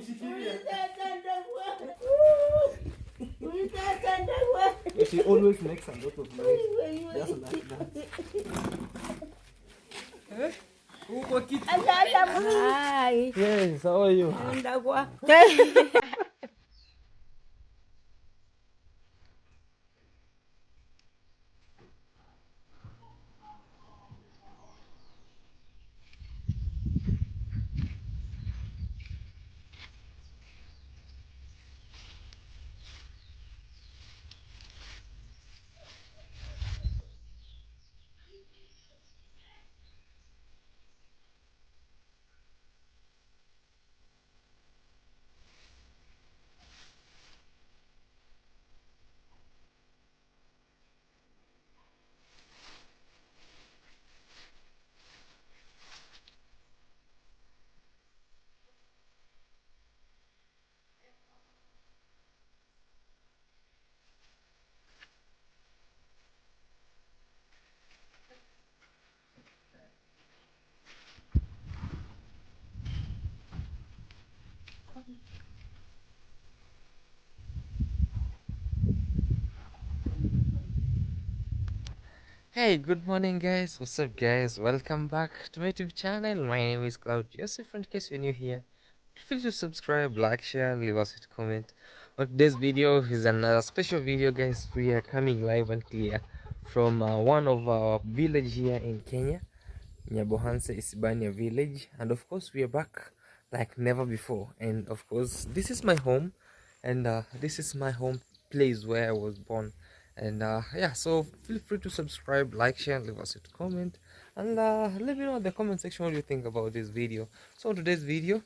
She always makes a lot of noise, just like that. Hi. Yes, how are you? Hey, good morning, guys. What's up, guys? Welcome back to my YouTube channel. My name is Claude. Just in case you're new here, feel free to subscribe, like, share, leave us a comment. But today's video is another special video, guys. We are coming live and clear from one of our village here in Kenya, Nyabohanse Isibania village, and of course we are back like never before. And of course this is my home, and this is my home place where I was born. And yeah, so feel free to subscribe, like, share, leave us a comment, and let me know in the comment section what you think about this video. So today's video,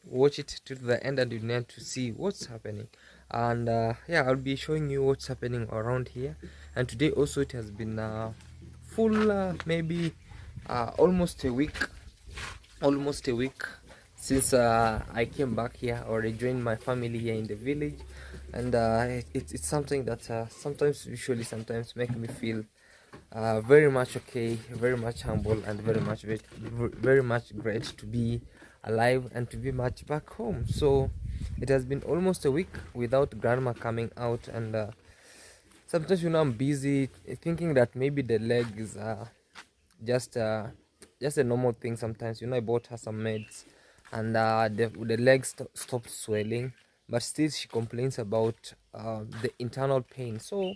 watch it to the end and you need to see what's happening. And yeah, I'll be showing you what's happening around here. And today also it has been full maybe almost a week since I came back here, or I joined my family here in the village. And it's something that sometimes make me feel very much okay, very much humble, and very much great to be alive and to be much back home. So it has been almost a week without grandma coming out. And sometimes, I'm busy thinking that maybe the leg is just uh, just a normal thing. Sometimes, I bought her some meds, and the leg stopped swelling, but still she complains about the internal pain. So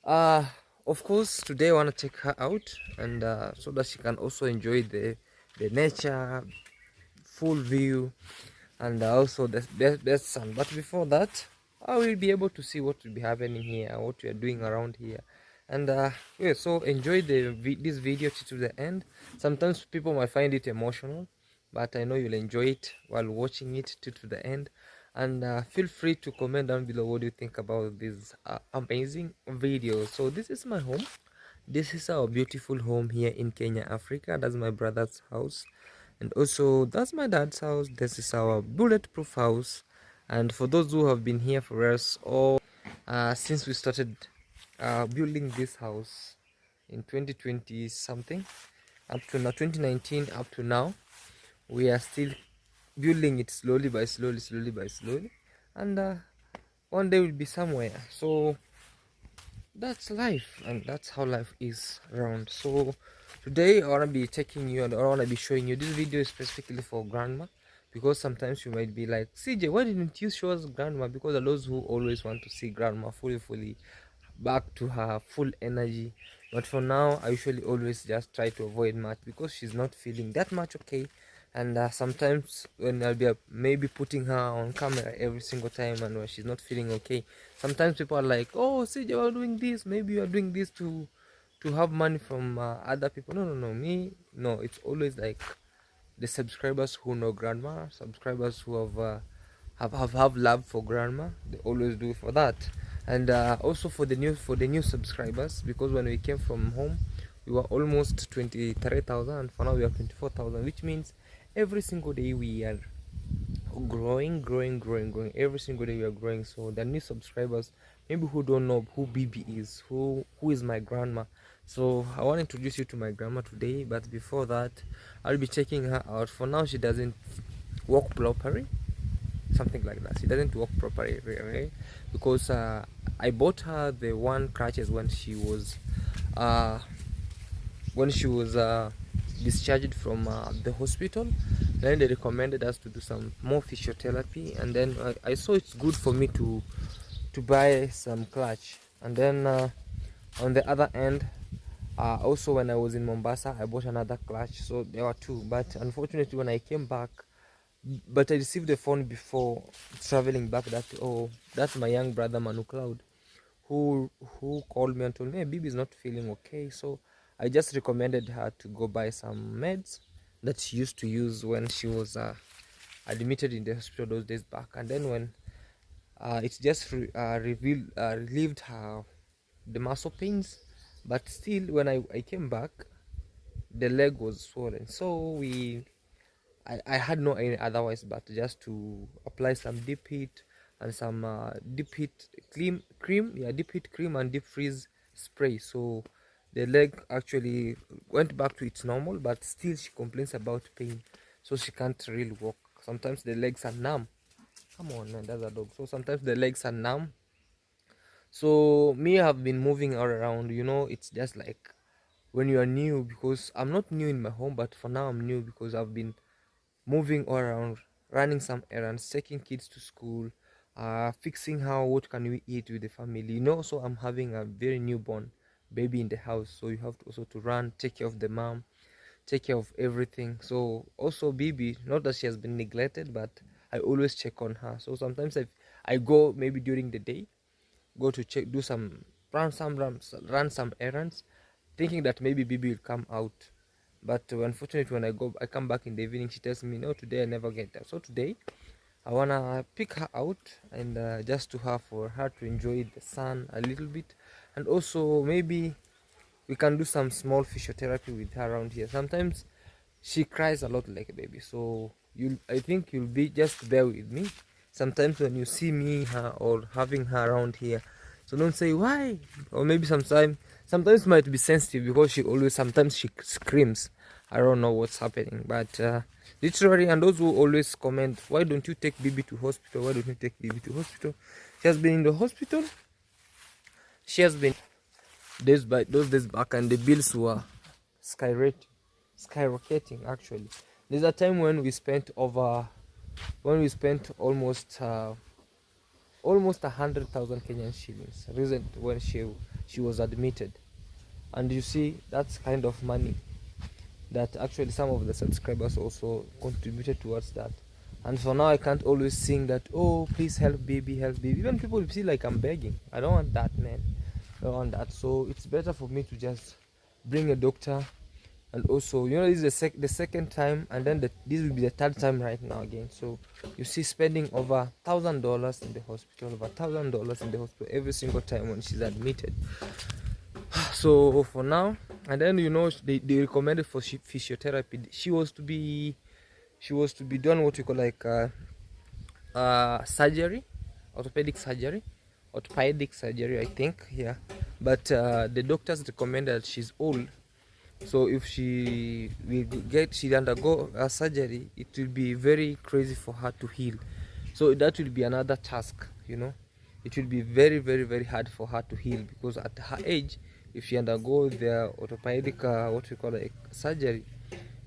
uh of course today I want to take her out, and so that she can also enjoy the nature, full view, and also the sun. But before that, I will be able to see what will be happening here, what we are doing around here. And yeah, so enjoy this video to the end. Sometimes people might find it emotional, but I know you'll enjoy it while watching it to the end. And feel free to comment down below what you think about this amazing video. So this is my home. This is our beautiful home here in Kenya, Africa. That's my brother's house, and also that's my dad's house. This is our bulletproof house. And for those who have been here for us, or since we started building this house in 2020 something, up to now 2019, up to now, we are still building it slowly by slowly, and one day we'll be somewhere. So that's life, and that's how life is around. So today I want to be taking you, and I want to be showing you, this video is specifically for grandma, because sometimes you might be like, CJ, why didn't you show us grandma? Because there are those who always want to see grandma fully back to her full energy. But for now, I usually always just try to avoid much, because she's not feeling that much okay. And sometimes when I'll be maybe putting her on camera every single time, and when she's not feeling okay, sometimes people are like, oh, see, you are doing this, maybe you are doing this to have money from other people. No, me, no. It's always like the subscribers who know grandma, subscribers who have love for grandma, they always do for that. And also for the new subscribers, because when we came from home we were almost 23,000, and for now we are 24,000, which means every single day we are growing. Every single day we are growing. So the new subscribers, maybe who don't know who BB is, who is my grandma. So I want to introduce you to my grandma today, but before that I'll be checking her out. For now she doesn't walk properly, something like that. She doesn't walk properly, right? Because I bought her the one crutches uh, when she was discharged from the hospital. Then they recommended us to do some more physiotherapy, and then I saw it's good for me to buy some clutch. And then on the other end, also when I was in Mombasa, I bought another clutch. So there were two, but unfortunately when I came back, but I received a phone before traveling back that, oh, that's my young brother Manu Claude, who called me and told me, hey, Bibi is not feeling okay. So I just recommended her to go buy some meds that she used to use when she was admitted in the hospital those days back. And then when it just relieved her the muscle pains, but still when I came back, the leg was swollen. So I had no any otherwise but just to apply some deep heat and some deep heat cream, yeah, deep heat cream and deep freeze spray. So the leg actually went back to its normal, but still she complains about pain, so she can't really walk. Sometimes the legs are numb. Come on, man, that's a dog. So sometimes the legs are numb. So me, have been moving all around, it's just like when you are new, because I'm not new in my home, but for now I'm new because I've been moving all around, running some errands, taking kids to school, fixing how what can we eat with the family. So I'm having a very newborn baby in the house, so you have to also to run, take care of the mom, take care of everything. So also Bibi, not that she has been neglected, but I always check on her. So sometimes I go maybe during the day, go to check, do some run some errands, thinking that maybe Bibi will come out. But unfortunately, when I come back in the evening, she tells me, no, today I never get there. So today, I wanna pick her out and just to her for her to enjoy the sun a little bit, and also maybe we can do some small physiotherapy with her around here. Sometimes she cries a lot like a baby, so I think you'll be just bear with me. Sometimes when you see me her or having her around here, so don't say why. Or maybe sometimes might be sensitive because sometimes she screams. I don't know what's happening, but literally, and those who always comment, why don't you take Bibi to hospital, why don't you take Bibi to hospital? She has been in the hospital, she has been those days back, and the bills were skyrocketing. Actually, there's a time when we spent almost 100,000 Kenyan shillings recent when she was admitted. And you see, that's kind of money that actually some of the subscribers also contributed towards that. And for now, I can't always sing that, oh, please help Bibi, help Bibi. Even people see like I'm begging. I don't want that, man. I don't want that. So it's better for me to just bring a doctor. And also, this is the second time, and then this will be the third time right now again. So you see, spending over $1,000 in the hospital, over $1,000 in the hospital every single time when she's admitted. So for now, and then they recommended for physiotherapy. She was to be done what we call like surgery, orthopedic surgery, I think, yeah. But the doctors recommended that she's old. So if she undergo a surgery, it will be very crazy for her to heal. So that will be another task. It will be very, very, very hard for her to heal, because at her age, if she undergo the orthopedic what we call like surgery,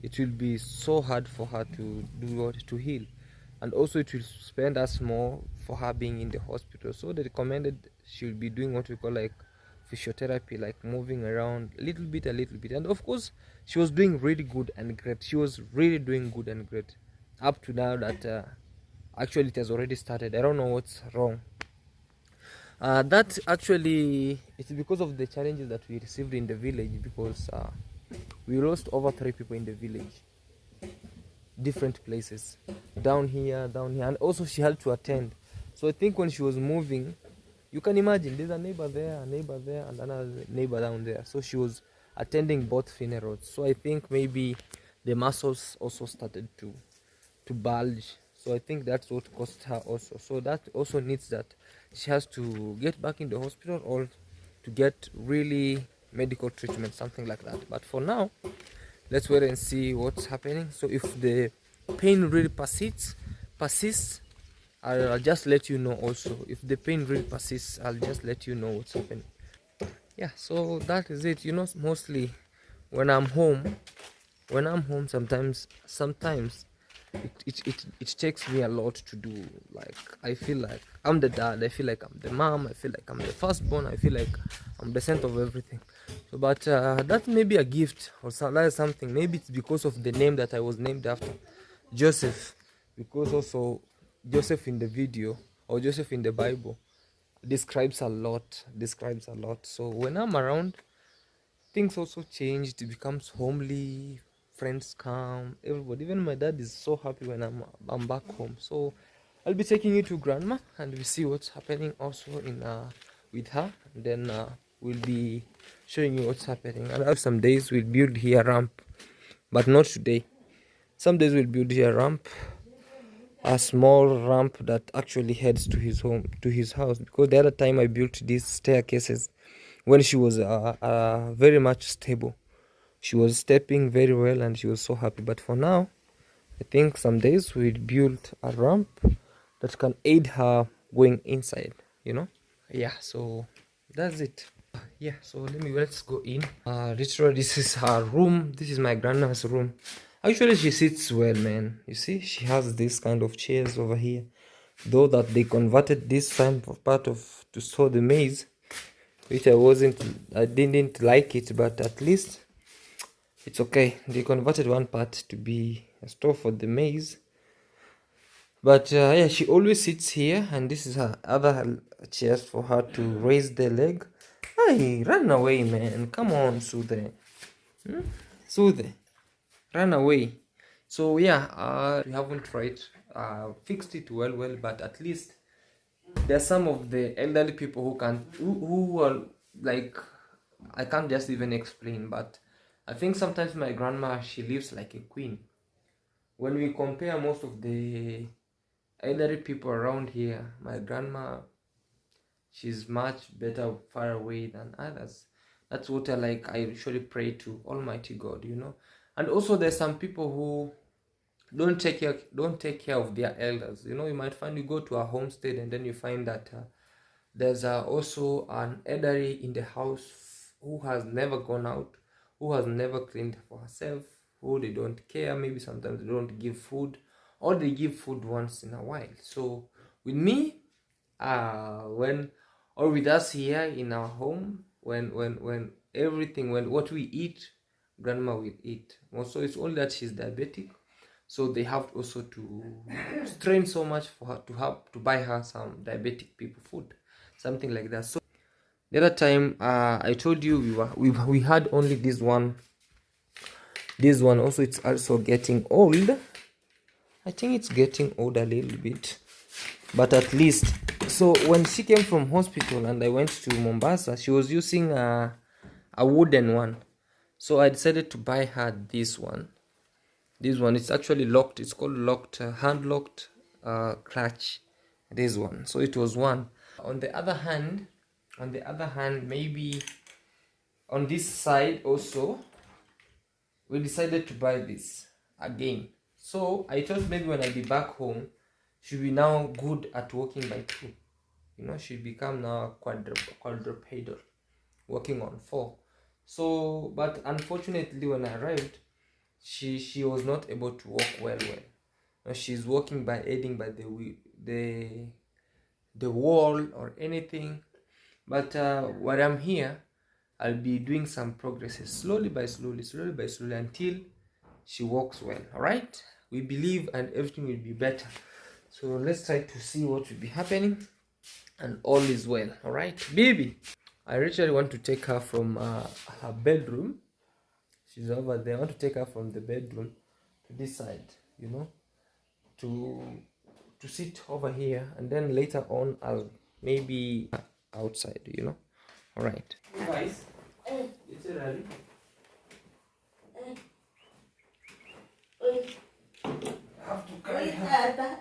it will be so hard for her to heal. And also it will spend us more for her being in the hospital. So they recommended she will be doing what we call like physiotherapy, like moving around a little bit. And of course, she was doing really good and great. She was really doing good and great up to now that actually it has already started. I don't know what's wrong. That actually, it's because of the challenges that we received in the village, because we lost over 3 people in the village, different places, down here, and also she had to attend. So I think when she was moving, you can imagine there's a neighbor there, and another neighbor down there. So she was attending both funerals. So I think maybe the muscles also started to bulge. So I think that's what caused her also. So that also needs that she has to get back in the hospital or to get really medical treatment, something like that. But for now, let's wait and see what's happening. So if the pain really persists, I'll just let you know also. If the pain really persists, I'll just let you know what's happening. Yeah, so that is it. Mostly when I'm home, sometimes it takes me a lot to do. Like, I feel like I'm the dad, I feel like I'm the mom, I feel like I'm the firstborn, I feel like I'm the center of everything. So, but that may be a gift, or that is something. Maybe it's because of the name that I was named after, Joseph. Because also Joseph in the video, or Joseph in the Bible, describes a lot. So when I'm around, things also changed. It becomes homely, friends come, everybody. Even my dad is so happy when I'm back home. So I'll be taking you to grandma, and we see what's happening also in with her. And then we'll be showing you what's happening. And some days we'll build here a ramp, but not today. Some days we'll build here a ramp, a small ramp that actually heads to his house. Because the other time I built these staircases when she was very much stable. She was stepping very well and she was so happy. But for now, I think some days we'll build a ramp that can aid her going inside. Yeah, so that's it. Yeah, so let's go in. Literally, this is her room. This is my grandma's room. Actually, she sits well, man. You see, she has this kind of chairs over here. Though that they converted this time for part of to store the maize, which I didn't like it, but at least it's okay. They converted one part to be a store for the maize. But yeah, she always sits here, and this is her other chairs for her to raise the leg. Hey, run away, man. Come on, Soothe. Soothe, run away. So yeah, we haven't tried fixed it well, but at least there are some of the elderly people who are like, I can't just even explain, but I think sometimes my grandma, she lives like a queen. When we compare most of the elderly people around here, my grandma, she's much better far away than others. That's what I usually pray to Almighty God. And also there's some people who don't take care of their elders. You might find, you go to a homestead and then you find that there's also an elderly in the house who has never gone out, who has never cleaned for herself, who they don't care. Maybe sometimes they don't give food, or they give food once in a while. So with me, when or with us here in our home, when everything, when what we eat, grandma will eat. Also, it's only that she's diabetic, so they have also to strain so much for her to buy her some diabetic people food, something like that. So the other time, I told you we had only this one also. It's also getting old. I think it's getting old a little bit, but at least. So when she came from hospital and I went to Mombasa, she was using a wooden one. So I decided to buy her this one. This one, it's actually locked. It's called hand locked clutch. This one. So it was one. On the other hand, maybe on this side also, we decided to buy this again. So I thought maybe when I be back home, she'll be now good at walking by two. She'll become now a quadrupedal, walking on four. So, but unfortunately, when I arrived, she was not able to walk well. She's walking by aiding by the wall or anything. But while I'm here, I'll be doing some progresses slowly by slowly until she walks well. All right, we believe and everything will be better. So let's try to see what will be happening, and all is well. All right, baby. I actually want to take her from her bedroom. She's over there. I want to take her from the bedroom to this side, to sit over here, and then later on I'll maybe outside. All right, guys, it's ready. I have to carry her.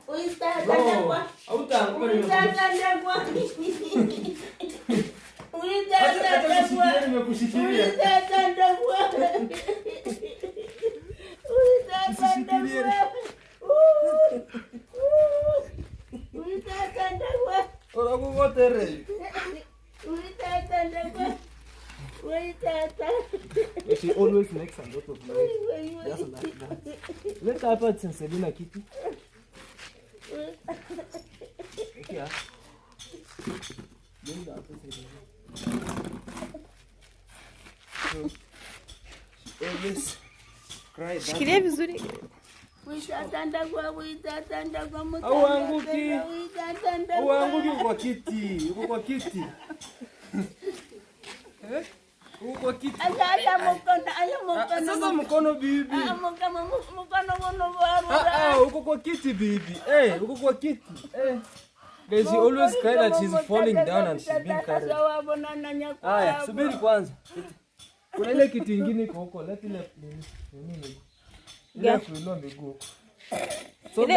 No, tere. She always makes a lot of noise. Just like that. Let her put some Selena kitty. Yeah. She always cry. Shikilia vizuri. Uanguki kwa kiti. Uko kwa kiti. Uko kwa kiti. Sasa mkono bibi. Uko kwa kiti bibi. Uko kwa kiti. Guys, she always cry that she's falling down and she's being carried. Aya, subiri kwanza. Kuna ile kiti ingine iko huko. Let ile nini. Ile kuinua miguu. So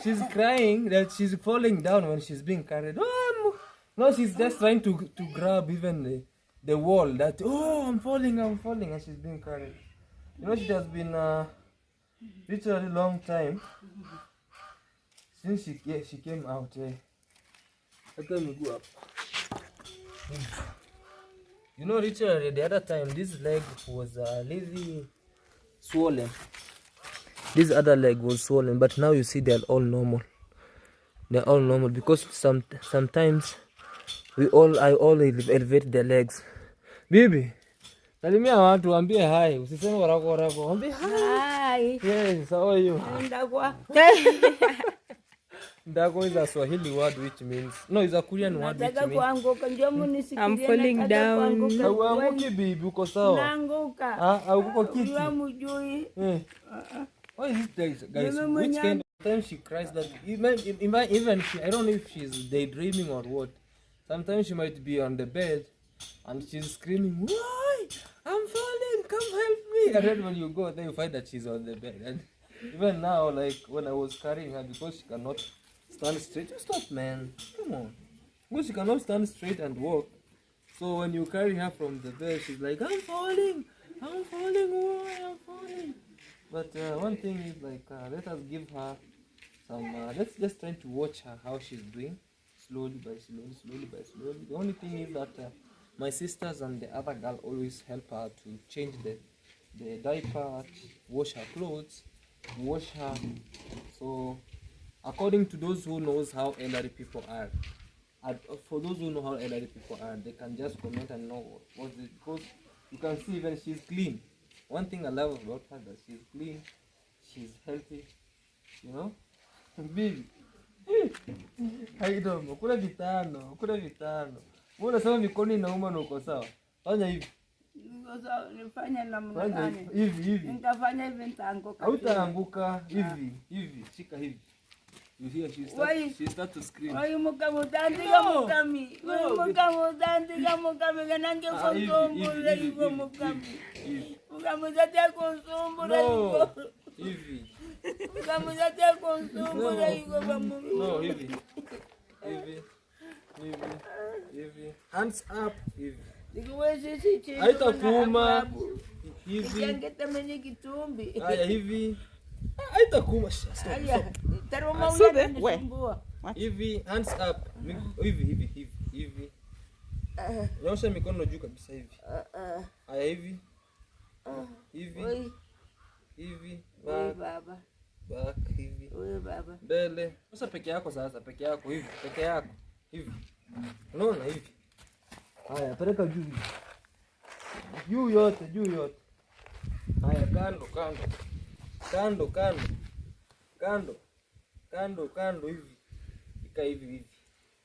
she's crying that she's falling down when she's being carried. No, she's just trying to grab even the wall. That I'm falling, and she's being carried. You know, it has been literally long time since she came out. Let me go up. You know, literally the other time this leg was really swollen. This other leg was swollen, but now you see they're all normal. They're all normal because sometimes I all elevate the legs. Bibi, salimia watu, ambie hi. Usiseme warako. Ambie hi. Yes, how are you? Ndako is a Swahili word which means it's a Korean word which means I'm falling down. Uanguki bibi, uko sawa? Naanguka. Uko kiti. Why is this guys? Which kind of time she cries that even she, I don't know if she's daydreaming or what. Sometimes she might be on the bed and she's screaming, "Why? I'm falling, come help me." And then when you go there you find that she's on the bed. And even now, like when I was carrying her, because she cannot stand straight. Stop, man. Come on. Because she cannot stand straight and walk. So when you carry her from the bed, she's like, I'm falling, why I'm falling. But one thing is like, let us give her some, let's just try to watch her, how she's doing, slowly by slowly. The only thing is that my sisters and the other girl always help her to change the diaper, wash her clothes, wash her. So according to those who knows how elderly people are, for those who know how elderly people are, they can just comment and know what's it, because you can see even she's clean. One thing I love about her that she's clean, she's healthy, you know. Bibi, haidomo, kuna vitano. Mbona sasa mikono inauma na uko sawa? Fanya hivi. Nifanye namna gani? Hivi. Nitafanya hivi nitaanguka. Hautaanguka hivi. Shika hivi. You hear she start to scream. Oyi mukamutandiga mukami. Ganange konsombula hivyo mukami. Mukamuzatia konsombula hivyo. Hivi. Mukamuzatia konsombula hivyo bamu. No, hivi. Hands up, hivi. Nikuwezi sisi. Haitakuuma. Hivi. Yangeta mwenye kitumbi. Haya hivi. Haitakuuma. Stop. Taroma unasumbua. Hivi, hands up. Hivi. Nyosha mikono juu kabisa hivi. Haya hivi. Hivi. Back hivi. Wewe baba. Mbele. Sasa peke yako hivi. Unaona hivi. Haya, peleka juu. Juu yote. Haya, kando hivi. Ika hivi.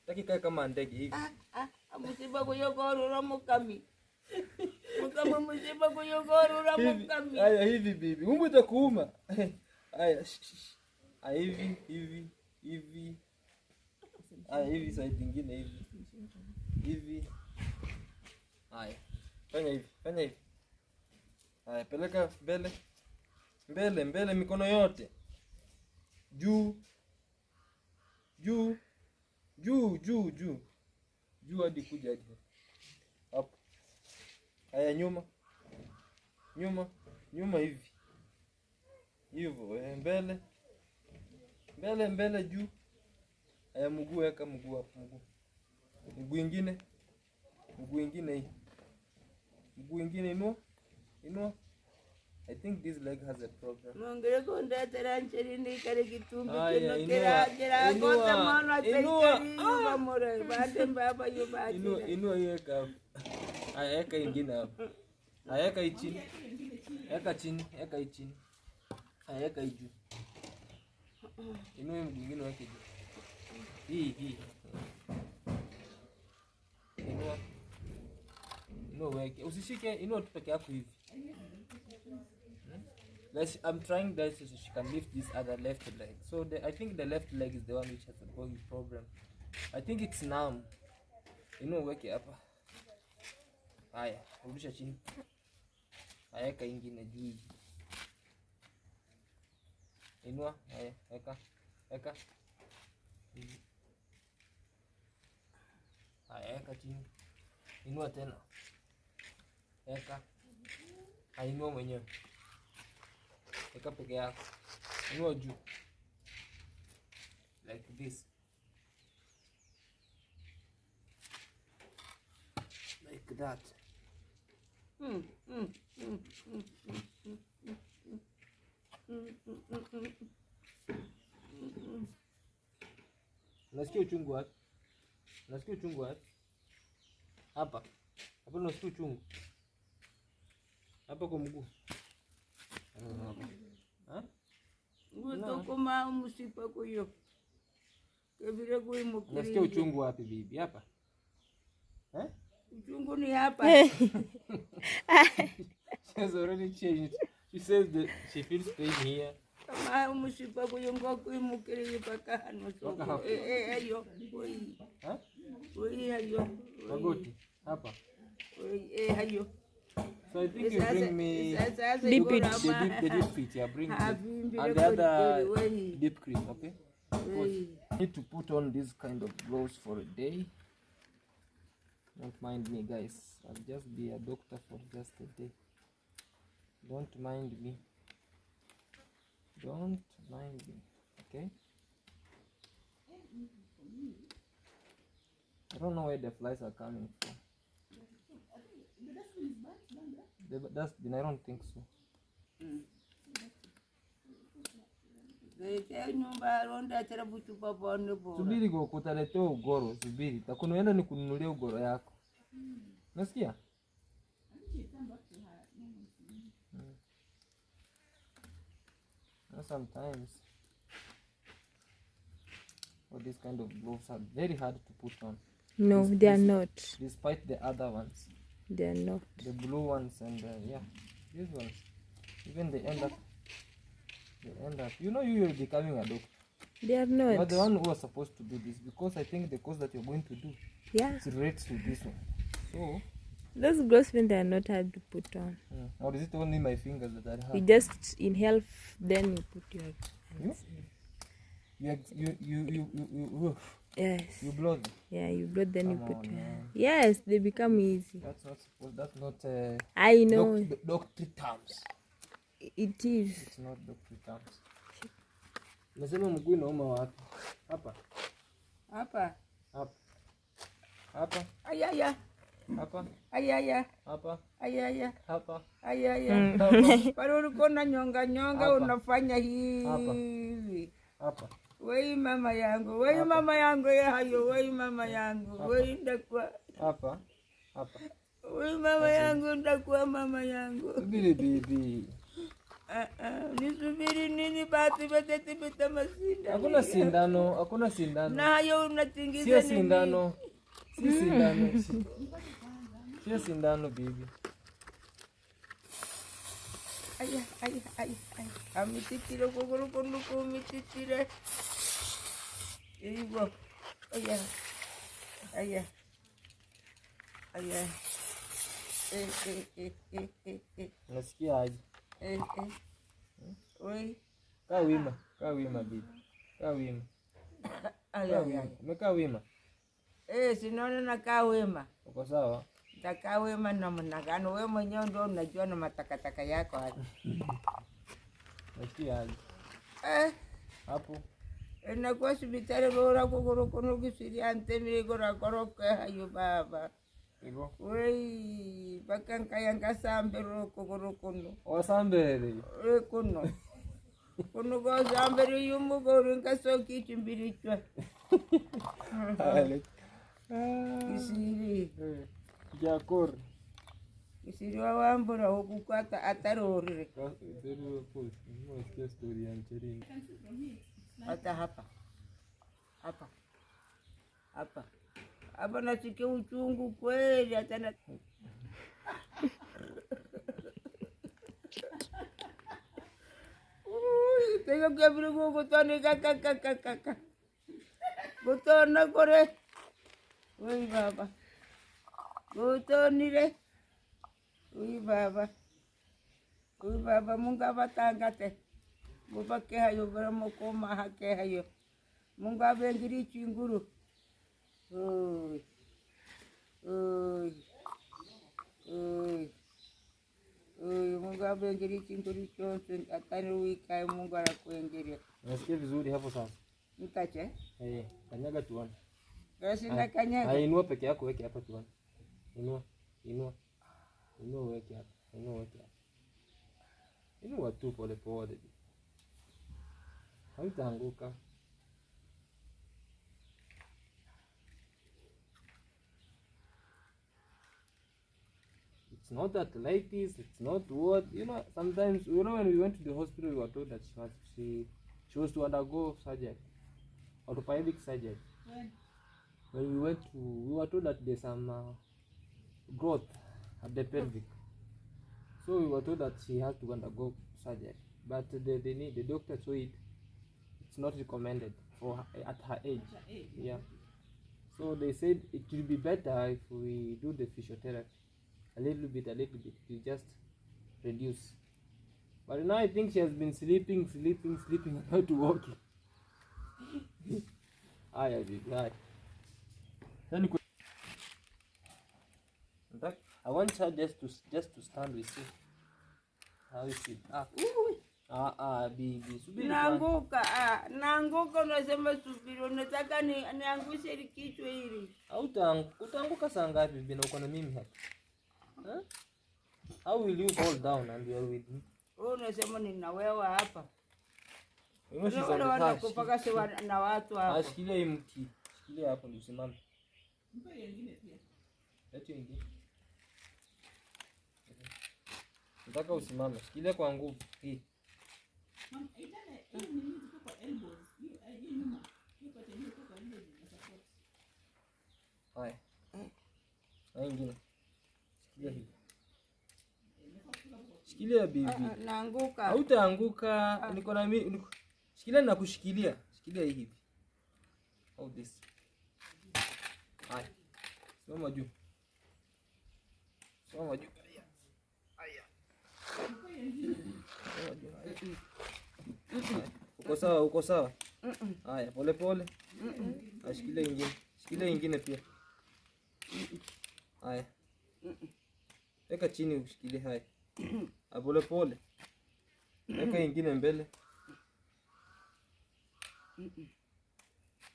Taki kae kama ndege hivi. Musiba kuyogorura mukami. Musiba kuyogorura mukami. Haya hivi bibi. Umbu itakuuma. Haya. Hivi. Haya hivi side nyingine hivi. Haya. Fanya hivi. Haya, peleka mbele mikono yote. Juu hadi kuja hadi hapo. Haya nyuma hivi. Hivyo mbele juu. Haya mguu, weka mguu hapo, Mguu ingine. Mguu ingine hii. Mguu ingine inua. Inua. I think this leg has a problem. Mongere konda tarancheri ni kare kitumbi Aya, kino inua, kera inua, kota mwana inua. tekari yuba more bade mbaba yuba Inua hiyo eka. Aya, eka ingine hapo. Aya, eka chini. Eka chini, eka chini. Aya, eka juu. Inua mguu ingine weke juu. Hii. Inua weke. Usishike, inua tu peke yako hivi. Guys, I'm trying guys so she can lift this other left leg. So I think the left leg is the one which has a bony problem. I think it's numb. Weke hapa. Haya, rudisha chini. Haya, eka ingine juu. Inua, haya, eka. Haya, eka chini. Inua tena. Eka. Inua mwenyewe. Eka peke yako. Inua juu. Like this. Like that. Unasikia uchungu wapi? Unasikia uchungu wapi? Hapa. Hapa unasikia uchungu. Hapa kwa mguu. Ngutokoma musipa kuyo. Kebire kuimukiri. Unasikia uchungu wapi bibi? Hapa. Uchungu ni hapa. She has already changed. She says that she feels pain here. Kama musipa kuyo kuimukiri paka hano soko. Ayo. Oi ayo. Magoti. Hapa. Ayo. So I think you bring me the deep feet. Yeah, bring it. And the other deep cream, okay? I need to put on this kind of gloves for a day. Don't mind me, guys. I'll just be a doctor for just a day. Don't mind me. Don't mind me, okay? I don't know where the flies are coming from. The dustbin, I don't think so. Subiri kwa kutaletea ugoro, subiri. Takunoenda ni kununulia ugoro yako. Nasikia? Sometimes these kind of gloves are very hard to put on. No, they are not. Despite the other ones. They are not. The blue ones and yeah, these ones. Even they end up. You know you are becoming a doctor. They are not. You are the one who was supposed to do this because I think the course that you're going to do relates to this one. So those gloves when they are not hard to put on. Or is it only my fingers that are hard? You just inhale, then you put your hands. You yes. You blow them. Yeah, you blow, then you put your hands. Yes, they become easy. That's not supposed. That's not. I know. Doctor terms. It is. It's not doctor terms. Nasema mguu inauma wapi? Hapa. Hapa. Hapa. Hapa. Ayaya. Hapa. Ayaya. Hapa. Ayaya. Hapa. Ayaya. Pale ulikuwa na nyonga unafanya hivi. Hapa. Wei mama yangu, wei mama yangu ya hayo, wei mama yangu, wei ndakwa. Hapa. Hapa. Wei mama yangu ndakwa mama yangu. Subiri bibi. Nisubiri nini basi basi bitama sindano. Hakuna sindano, hakuna sindano. Na hayo unatingiza nini? Sio sindano. Si sindano. Sio sindano bibi. Ay. Amititire kuguru kunduku mititire. Iwo. Aya. Nasikia aje? Oi. Kaa wima bibi. Kaa wima. Umekaa wima? Sinaona nakaa wema. Uko sawa? Takaa wema namna gani? Wewe mwenyewe ndio unajua na matakataka yako hapa. Nasikia aje? Hapo. Enakuwa hospitali bora kukuru kunu kisiri antemire gora koroke hayo baba. Ibo. Wei bakan kayang kasambe ro kukuru kunu. O sambere. Kuno. Kuno go sambere yumu go rinka soki chimbirichwa. Ale. Kisiri. Jakor. Kisiri wa wambura hukukata atarore. Ndio post. Ni sikia story ya mcherini. Hata hapa. Hapa. Hapa. Hapa nasikia uchungu kweli hata na tengo que abrir un botón y caca. Botón no corre. Uy, baba. Botón ni le. Uy, baba. Uy, baba, munga batangate. Buba ke hayo, bramo koma ha ke hayo. Munga bengiri chinguru. Uy. Uy. Uy. Uy, munga bengiri chinguru chonsen. Atani wika munga la kuengeria. Nasikia vizuri hapo sasa. Nitache? Kanyaga tuone. Kasi na kanyaga. Inua peke yako, weke hapa tuone. Inua. Inua weke hapa. Inua tu pole pole. Hautaanguka. It's not arthritis, it's not what, sometimes, when we went to the hospital, we were told that she was to undergo surgery, orthopedic surgery. When we were told that there's some growth at the pelvic. So we were told that she has to undergo surgery. But the doctor saw it's not recommended at her age. Yeah. So they said it will be better if we do the physiotherapy. A little bit, to just reduce. But now I think she has been sleeping, and not walking. Hi. I want her just to stand with you. How is it? Bibi, subiri. Naanguka unasema subiri, unataka niangushe kichwa hili. Utaanguka saa ngapi bibi na uko na mimi hapa? How will you fall down and you are with me? Unasema ninawewa hapa. Unaona kupaka sewa na watu hapa. Shikilia hii mti. Shikilia hapo ndio usimame. Mpa nyingine pia. Leta nyingine. Nataka usimame. Shikilia kwa nguvu. Hii. Mama, itana hii ni mtu kwa elbows. Hii nyuma. Hii kwa tembea kwa elbows na support. Haya. Na nyingine. Shikilia hii. Shikilia bibi. Naanguka. Hautaanguka. Niko na mimi. Shikilia na kushikilia. Shikilia hii hivi. Hold this. Haya. Simama juu. Aya. Uko sawa? Haya, pole pole. Shikilia ingine. Shikilia ingine pia. Haya. Weka chini ushikilie haya. Pole pole. Weka ingine mbele.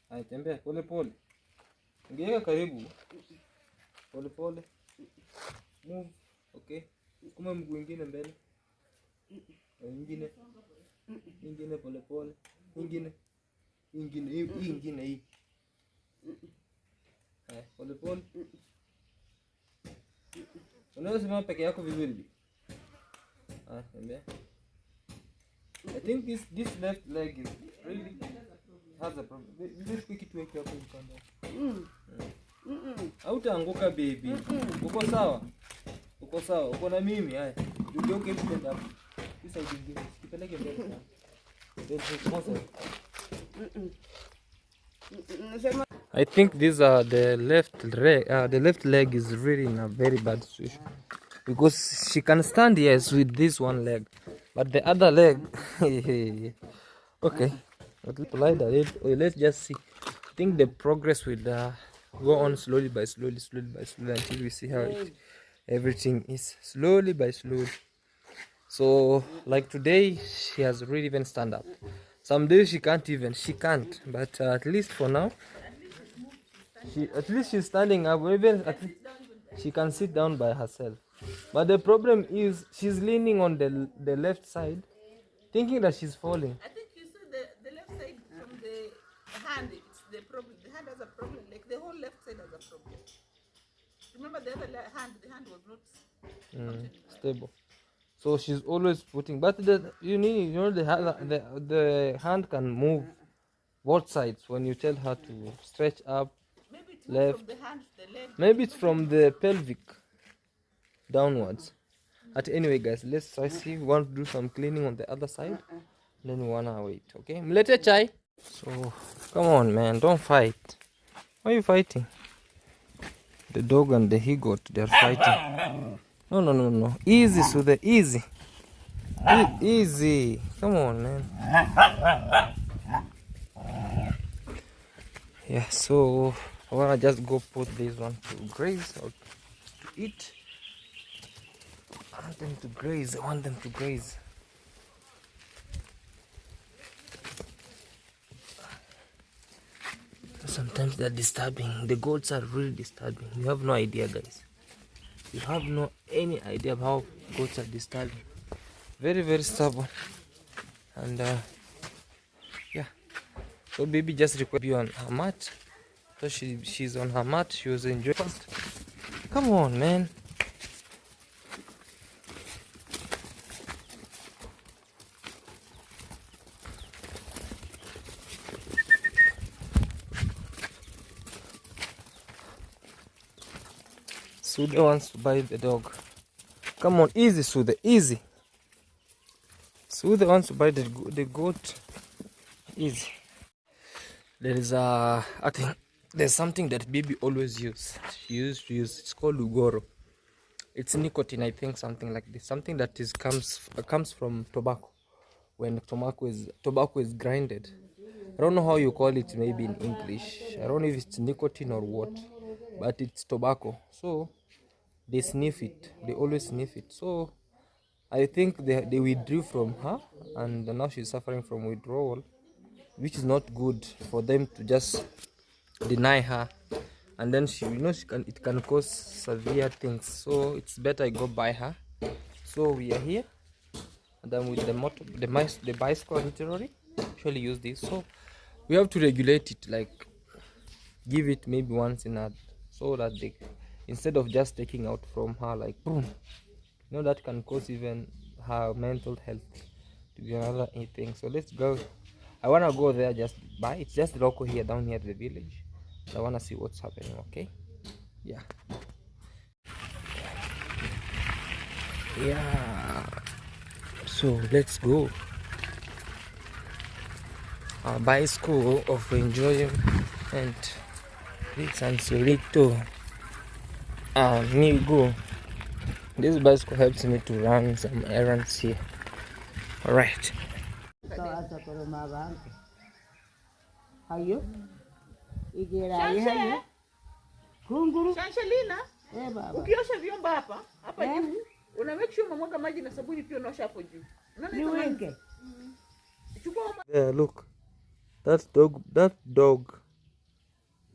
Haya, tembea pole pole. Ngeka karibu. Pole pole. Move. Okay. Sukuma mguu mwingine mbele. Ingine pole pole. Ingine hii. Haya, pole pole. Unaweza simama peke yako vizuri. Tembea. I think this left leg is really has a problem. Let's quick it wake up and come down. Hautaanguka baby. Uko sawa? Uko na mimi haya. Ugeuke stand up. This side ingine. Kipeleke mbele sana. I think the left leg is really in a very bad situation because she can stand, yes, with this one leg, but the other leg okay, let's just see. I think the progress will go on slowly by slowly until we see how everything is slowly by slowly. So like today she has really even stand up. Some days she can't. But at least for now, she's standing up. Even she can sit down by herself. But the problem is she's leaning on the left side, thinking that she's falling. I think you said the left side from the hand. It's the problem. The hand has a problem. Like the whole left side has a problem. Remember the other hand. The hand was not Stable. So she's always putting. But the hand can move both sides when you tell her to stretch up. Maybe it's left. from the hand to the leg. Maybe it's from the pelvic downwards. But anyway, guys, let's try see. We want to do some cleaning on the other side. Then we wanna wait. Okay, Mlete chai. So come on, man, don't fight. Why are you fighting? The dog and the he-goat, they're fighting. No. Easy, Sudha, easy. Easy. Come on, man. Yeah, so I wanna just go put this one to graze or to eat. I want them to graze. Sometimes they're disturbing. The goats are really disturbing. You have no idea, guys. You have no any idea of how goats are disturbing. Very, very stubborn. And yeah. So baby just requested you on her mat. So she's on her mat. She was enjoying. Come on, man. Sude wants to buy the dog. Come on, easy, Sude, easy. Sude wants to buy the goat. Easy. There is I think there's something that BIBI always use. She used to use. It's called ugoro. It's nicotine, I think, something like this. Something that comes from tobacco. When tobacco is grinded. I don't know how you call it, maybe in English. I don't know if it's nicotine or what, but it's tobacco. So they sniff it. They always sniff it. So I think they withdrew from her, and now she's suffering from withdrawal, which is not good for them to just deny her. And then it can cause severe things. So it's better I go buy her. So we are here, and then with the bicycle literally usually use this. So we have to regulate it, like give it maybe once in a, so that they, instead of just taking out from her like boom, that can cause even her mental health to be another thing. So let's go. I want to go there, just buy. It's just local here, down here at the village. I want to see what's happening. Okay, yeah. So let's go. Our bicycle of enjoyment and this and solito. Amigo. This bicycle helps me to run some errands here. Alright. Shanshelina, ukiosha vyombo hapa juu, una make sure umemwaga maji na sabuni pia unaosha hapo juu. Unaona? Yeah, look. That dog.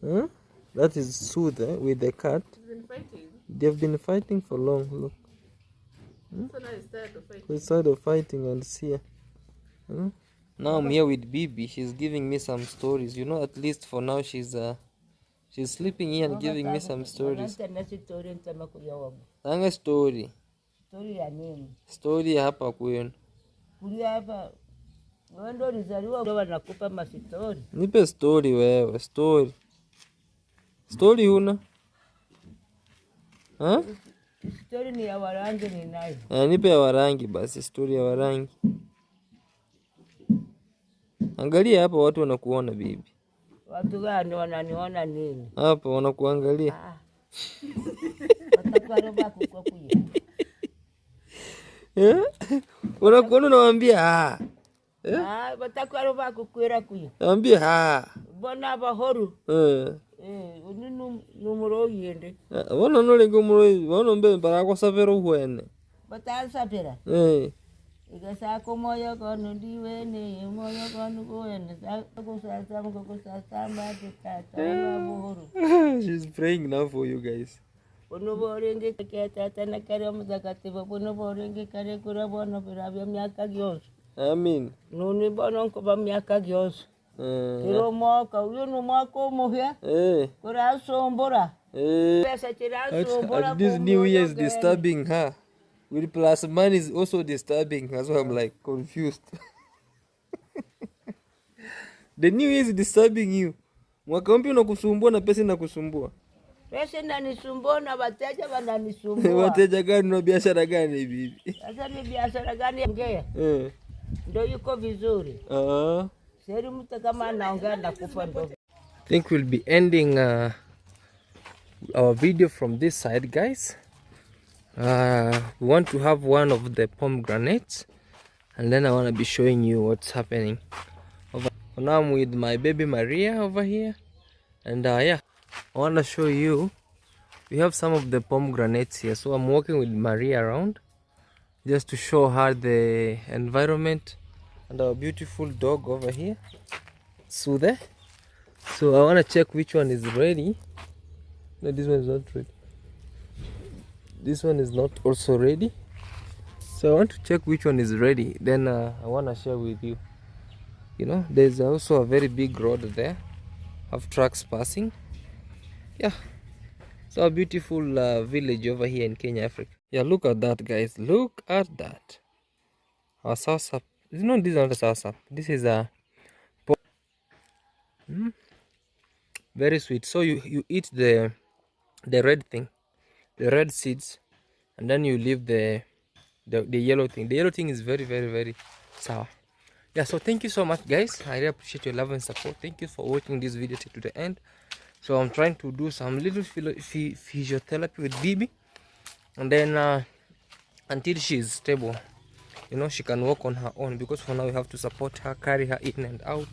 Huh? That is Soothe with the cat. They've been fighting for long. Look. So now it's tired of fighting. It's tired of fighting, and see her. Now I'm here with BIBI. She's giving me some stories. At least for now she's sleeping here and giving me some stories. Tanga story. Story ya nini? Story ya hapa kwenu. Kulia hapa. Wewe ndio ulizaliwa ndio wanakupa mastori. Nipe story wewe, story. Story huna? Story ni ya Warangi ninayo. Nipe ya Warangi basi, story ya Warangi. Angalia hapa, watu wanakuona bibi. Watu gani wananiona nini? Hapa wanakuangalia. Watakuwa kwa kuye. Unakuona unawaambia watakuwa kukwira kuye. Naambia Bona bahoru. Numero yende. Wana nole ngumuro, wana mbe barako savero huene. Batal sapera. Igasa komoyo kono diwene mo She's praying now for you guys. Amen. This new year is disturbing her. With plus money is also disturbing. That's why I'm like confused. The new year is disturbing you. Mwaka mpya unakusumbua na pesa inakusumbua. Pesa inanisumbua na wateja wananisumbua. Wateja gani na biashara gani bibi? Sasa ni biashara gani ongea? Ndio yuko vizuri. Seri mtu kama anaongea na kufa ndo. I think we'll be ending our video from this side, guys. We want to have one of the pomegranates, and then I want to be showing you what's happening. Now I'm with my baby Maria over here, and yeah, I want to show you. We have some of the pomegranates here, so I'm walking with Maria around just to show her the environment and our beautiful dog over here, Sudhe. So I want to check which one is ready. No, this one is not ready. This one is not also ready. So I want to check which one is ready. Then I want to share with you. You know, there's also a very big road there. Have trucks passing. Yeah. So a beautiful village over here in Kenya, Africa. Yeah, look at that, guys. Look at that. Our soursop. No, this is not a soursop. This is a very sweet. So you eat the red thing, the red seeds, and then you leave the yellow thing. The yellow thing is very, very, very sour. Yeah, so thank you so much, guys. I really appreciate your love and support. Thank you for watching this video to the end. So I'm trying to do some little physiotherapy with BIBI, and then until she's stable, you know, she can walk on her own, because for now we have to support her, carry her in and out.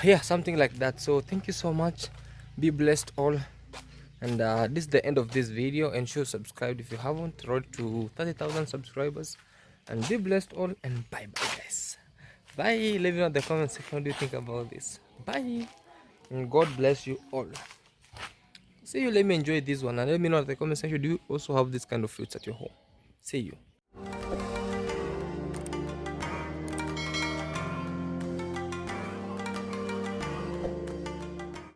Yeah, something like that. So thank you so much. Be blessed all. And this is the end of this video. Ensure subscribe if you haven't. Road to 30,000 subscribers. And be blessed all. And bye bye, guys. Bye. Leave it in the comment section. What do you think about this? Bye. And God bless you all. See you. Let me enjoy this one. And let me know in the comment section. Do you also have this kind of fruits at your home? See you.